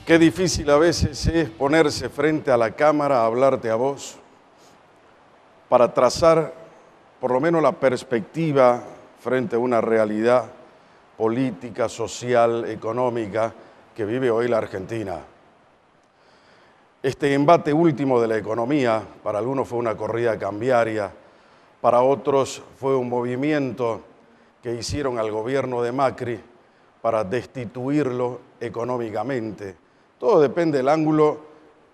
Qué difícil a veces es ponerse frente a la cámara a hablarte a vos para trazar por lo menos la perspectiva frente a una realidad política, social, económica que vive hoy la Argentina. Este embate último de la economía, para algunos fue una corrida cambiaria, para otros fue un movimiento que hicieron al gobierno de Macri para destituirlo económicamente. Todo depende del ángulo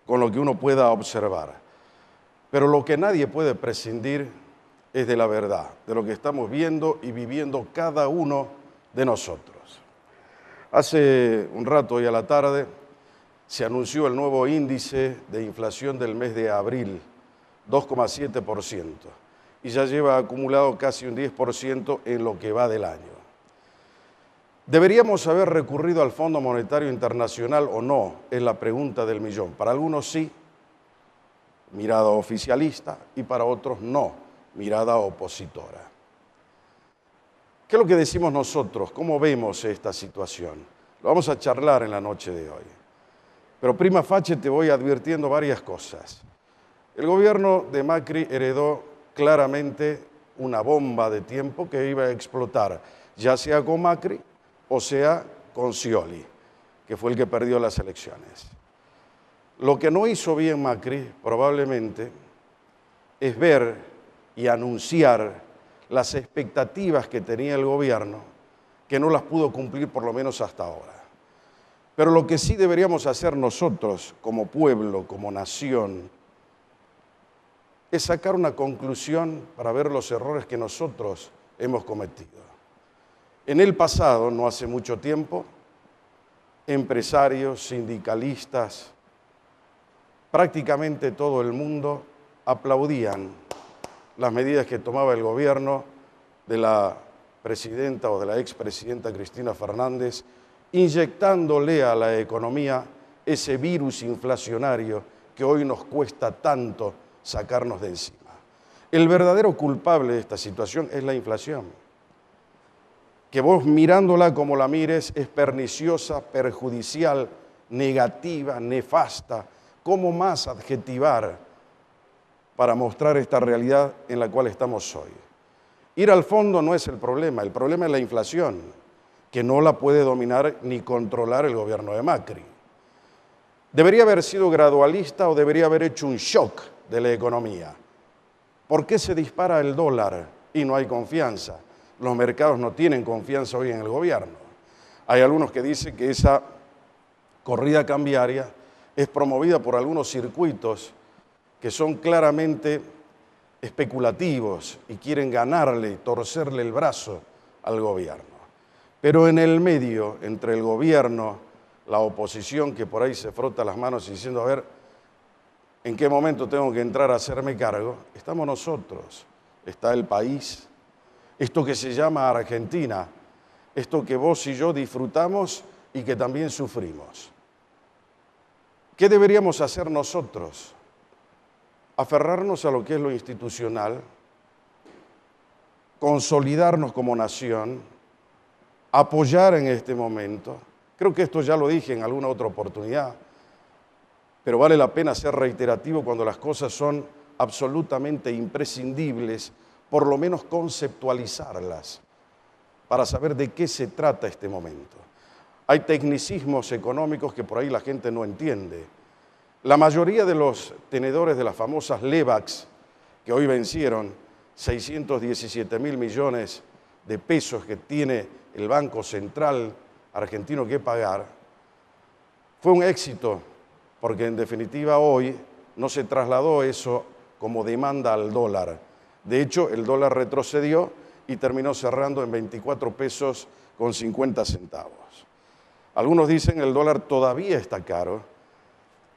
con lo que uno pueda observar. Pero lo que nadie puede prescindir es de la verdad, de lo que estamos viendo y viviendo cada uno de nosotros. Hace un rato, hoy a la tarde, se anunció el nuevo índice de inflación del mes de abril, 2,7%, y ya lleva acumulado casi un 10% en lo que va del año. ¿Deberíamos haber recurrido al Fondo Monetario Internacional o no? Es la pregunta del millón. Para algunos sí, mirada oficialista, y para otros no, mirada opositora. ¿Qué es lo que decimos nosotros? ¿Cómo vemos esta situación? Lo vamos a charlar en la noche de hoy. Pero prima facie te voy advirtiendo varias cosas. El gobierno de Macri heredó claramente una bomba de tiempo que iba a explotar, ya sea con Macri o sea con Scioli, que fue el que perdió las elecciones. Lo que no hizo bien Macri, probablemente, es ver y anunciar las expectativas que tenía el gobierno, que no las pudo cumplir por lo menos hasta ahora. Pero lo que sí deberíamos hacer nosotros, como pueblo, como nación, es sacar una conclusión para ver los errores que nosotros hemos cometido. En el pasado, no hace mucho tiempo, empresarios, sindicalistas, prácticamente todo el mundo aplaudían las medidas que tomaba el gobierno de la presidenta o de la expresidenta Cristina Fernández, inyectándole a la economía ese virus inflacionario que hoy nos cuesta tanto sacarnos de encima. El verdadero culpable de esta situación es la inflación, que vos mirándola como la mires es perniciosa, perjudicial, negativa, nefasta. ¿Cómo más adjetivar para mostrar esta realidad en la cual estamos hoy? Ir al fondo no es el problema es la inflación, que no la puede dominar ni controlar el gobierno de Macri. ¿Debería haber sido gradualista o debería haber hecho un shock de la economía? ¿Por qué se dispara el dólar y no hay confianza? Los mercados no tienen confianza hoy en el gobierno. Hay algunos que dicen que esa corrida cambiaria es promovida por algunos circuitos que son claramente especulativos y quieren ganarle, torcerle el brazo al gobierno. Pero en el medio, entre el gobierno, la oposición que por ahí se frota las manos diciendo, a ver, ¿en qué momento tengo que entrar a hacerme cargo? Estamos nosotros, está el país, esto que se llama Argentina, esto que vos y yo disfrutamos y que también sufrimos. ¿Qué deberíamos hacer nosotros? Aferrarnos a lo que es lo institucional, consolidarnos como nación, apoyar en este momento. Creo que esto ya lo dije en alguna otra oportunidad, pero vale la pena ser reiterativo cuando las cosas son absolutamente imprescindibles, por lo menos conceptualizarlas, para saber de qué se trata este momento. Hay tecnicismos económicos que por ahí la gente no entiende. La mayoría de los tenedores de las famosas LEVAX, que hoy vencieron 617.000 millones de pesos que tiene el Banco Central argentino que pagar, fue un éxito, porque en definitiva hoy no se trasladó eso como demanda al dólar. De hecho, el dólar retrocedió y terminó cerrando en 24 pesos con 50 centavos. Algunos dicen que el dólar todavía está caro.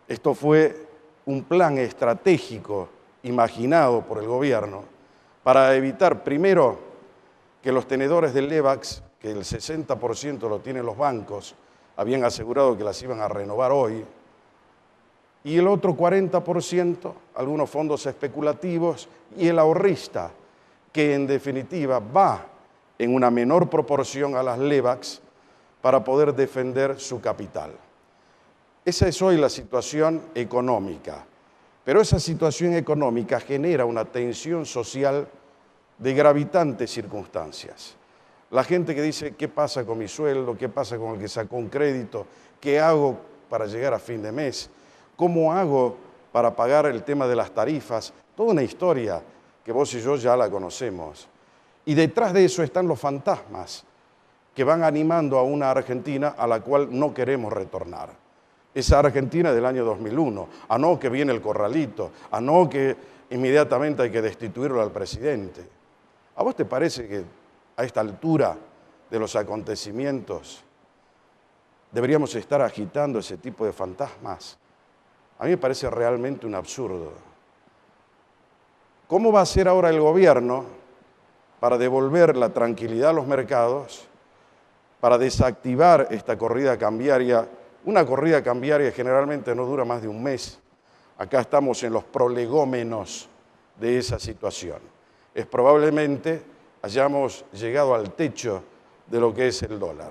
Esto fue un plan estratégico imaginado por el gobierno para evitar, primero, que los tenedores del LEVAX, que el 60% lo tienen los bancos, habían asegurado que las iban a renovar hoy, y el otro 40%, algunos fondos especulativos y el ahorrista, que en definitiva va en una menor proporción a las LEVAX para poder defender su capital. Esa es hoy la situación económica, pero esa situación económica genera una tensión social de gravitantes circunstancias. La gente que dice, ¿qué pasa con mi sueldo? ¿Qué pasa con el que sacó un crédito? ¿Qué hago para llegar a fin de mes? ¿Cómo hago para pagar el tema de las tarifas? Toda una historia que vos y yo ya la conocemos. Y detrás de eso están los fantasmas que van animando a una Argentina a la cual no queremos retornar. Esa Argentina del año 2001, a no que viene el corralito, a no que inmediatamente hay que destituirlo al presidente. ¿A vos te parece que a esta altura de los acontecimientos deberíamos estar agitando ese tipo de fantasmas? A mí me parece realmente un absurdo. ¿Cómo va a hacer ahora el gobierno para devolver la tranquilidad a los mercados, para desactivar esta corrida cambiaria? Una corrida cambiaria generalmente no dura más de un mes. Acá estamos en los prolegómenos de esa situación. Es probablemente hayamos llegado al techo de lo que es el dólar.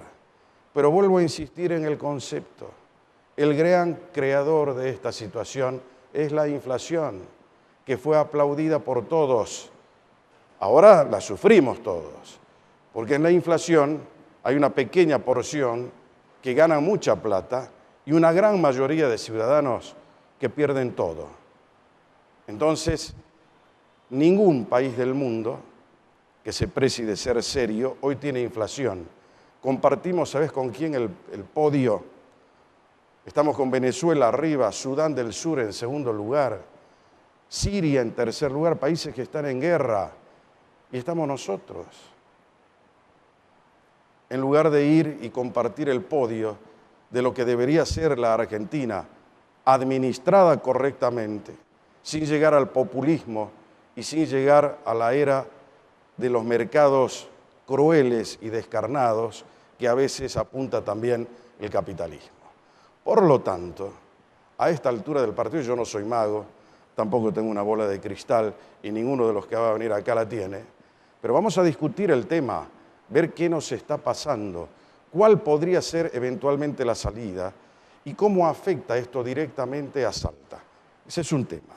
Pero vuelvo a insistir en el concepto. El gran creador de esta situación es la inflación, que fue aplaudida por todos. Ahora la sufrimos todos, porque en la inflación hay una pequeña porción que gana mucha plata y una gran mayoría de ciudadanos que pierden todo. Entonces, ningún país del mundo que se precie de ser serio hoy tiene inflación. Compartimos, ¿sabes con quién el podio? Estamos con Venezuela arriba, Sudán del Sur en segundo lugar, Siria en tercer lugar, países que están en guerra, y estamos nosotros. En lugar de ir y compartir el podio de lo que debería ser la Argentina, administrada correctamente, sin llegar al populismo y sin llegar a la era de los mercados crueles y descarnados que a veces apunta también el capitalismo. Por lo tanto, a esta altura del partido, yo no soy mago, tampoco tengo una bola de cristal y ninguno de los que va a venir acá la tiene, pero vamos a discutir el tema, ver qué nos está pasando, cuál podría ser eventualmente la salida y cómo afecta esto directamente a Salta. Ese es un tema.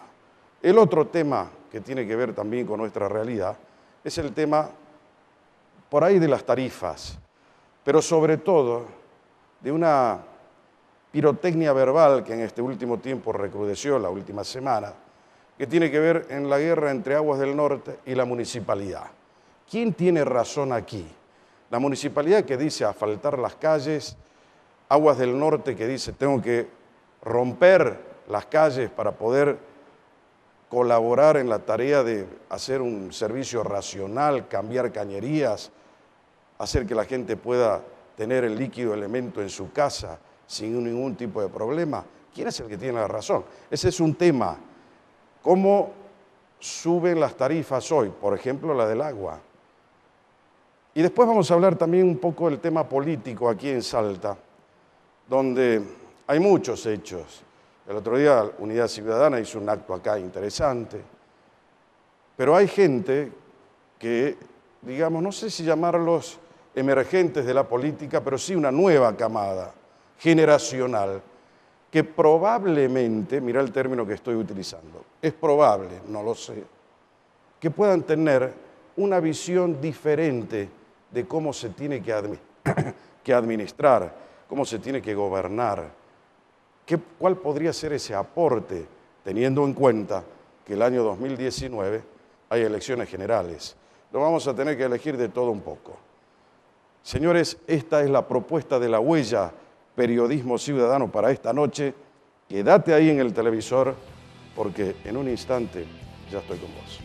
El otro tema que tiene que ver también con nuestra realidad es el tema por ahí de las tarifas, pero sobre todo de una pirotecnia verbal que en este último tiempo recrudeció, la última semana, que tiene que ver en la guerra entre Aguas del Norte y la municipalidad. ¿Quién tiene razón aquí? La municipalidad que dice asfaltar las calles, Aguas del Norte que dice tengo que romper las calles para poder colaborar en la tarea de hacer un servicio racional, cambiar cañerías, hacer que la gente pueda tener el líquido elemento en su casa sin ningún tipo de problema. ¿Quién es el que tiene la razón? Ese es un tema. ¿Cómo suben las tarifas hoy? Por ejemplo, la del agua. Y después vamos a hablar también un poco del tema político aquí en Salta, donde hay muchos hechos. El otro día Unidad Ciudadana hizo un acto acá interesante, pero hay gente que, digamos, no sé si llamarlos emergentes de la política, pero sí una nueva camada generacional, que probablemente, mira el término que estoy utilizando, es probable, no lo sé, que puedan tener una visión diferente de cómo se tiene que administrar, cómo se tiene que gobernar. ¿Cuál podría ser ese aporte, teniendo en cuenta que el año 2019 hay elecciones generales? Lo vamos a tener que elegir de todo un poco. Señores, esta es la propuesta de La Huella, Periodismo Ciudadano para esta noche. Quédate ahí en el televisor porque en un instante ya estoy con vos.